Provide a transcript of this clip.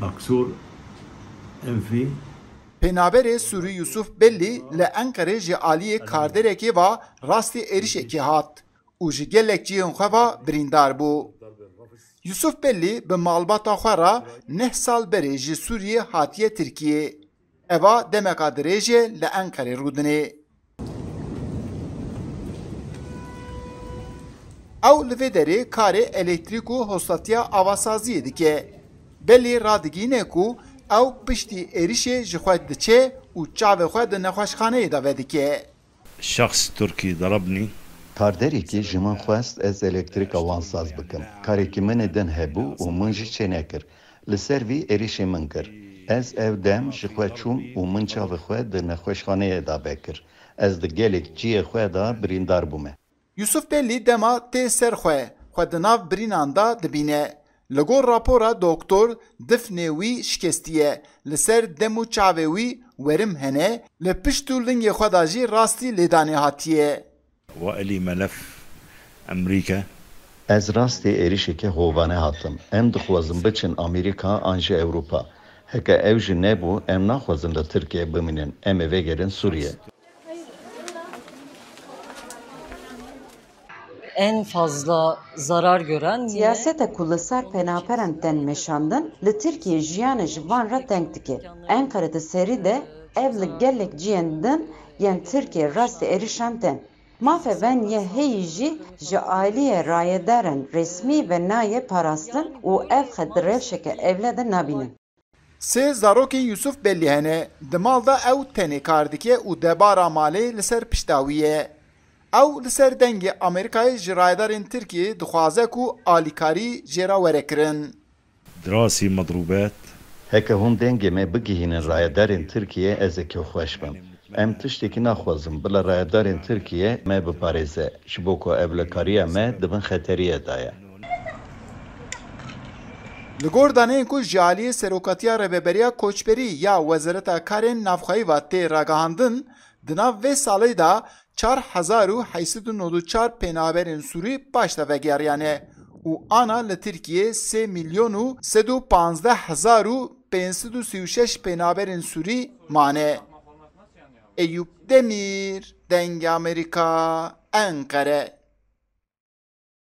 مكسور أنفي. Penaberê Sûrî Yusuf Bellî li Enqerê ji aliyê karderekê ve rastî êrişekê hat û ji gelek ciyên xwe ve birîndar bû. Yusuf Bellî bi malbata xwe re 9 sal berê ji Sûriyê hatiye Tirkiyê. Eva demeka dirêjê li Enqerê rûdinê. Ew li vê derê karê elektrîk û hostatiya avasaziyê dike. Bellî radigîne ku ew piştî êrişê ji xwe diçe û çavê xwe di nexweşxaneyê de vedike. شخص تركي ضربني. Karderekî ji min xwest ez elektrîk avansaz bikim. Karekî min ê din hebû û min jî çênekir. Li ser vî êrişê min kir. Ez ev dem ji xwe çûm û min çavê xwe di nexweşxaneyê da vekir. Ez di gelek ciyê xwe da birîndar bûme. Yusuf Bellî dema tê ser xwe di nav birînan da dibîne. Li gor rapora doktor difnê wî şikestiye. Li ser dem û çavê wî werim hene. Li pişt û lingê xwe da jî rastî lêdanê hatiye. وإلي ملف أمريكا. Ez rastî êrişekê hovane hatim. Em dixwazin biçin Amerîka an jî Ewropa. Heke ew jî nebû, em naxwazin li Tirkiye bimînin. Em ê vegerin Sûriye. En fazla zarar gören siyasete ku li ser penaperan tên meşandin li Tirkiye jiyanê ji van re teng dike. Enqere di serî de ev li gelek ciyên din yên Tirkiye rastî êrişan tên. Mafê ven yê heyî jî ji aliyê rayedarên resmî ve nayê parastin û ev xwe di rewşeke evle de nabînin. Sê zarokên Yusuf Bellî hene. Di mal da ew tenê kar dike û debara malê li ser pişta wî ye. Ew li ser dengê Amerîkayê ji rayedarên Tirkiyê dixwaze ku alîkarî jê re werekirin. دراسي مضروبات. Heke hûn dengê me bigihînin rayedarên Tirkiye ez ê kêxweş bim. Em tiştekî naxwazin bila rayedarên Tirkiye me biparêze. Ji bo ku evlekariya me di bin xeteriyê de ye. Li gor daneyên ku ji aliyê Serokatiya Rêveberiya Koçberî ya Wezareta Karên Navxweyî ve tê ragihandin, di nav vê salê da 4894 penaberên Sûrî baş de vegeriyane û ana li Tirkiye 3 milyon û 115 hezar û 536 penaberên Sûrî mane. Eyüp Demir, Dengê Amerîka, Enqere.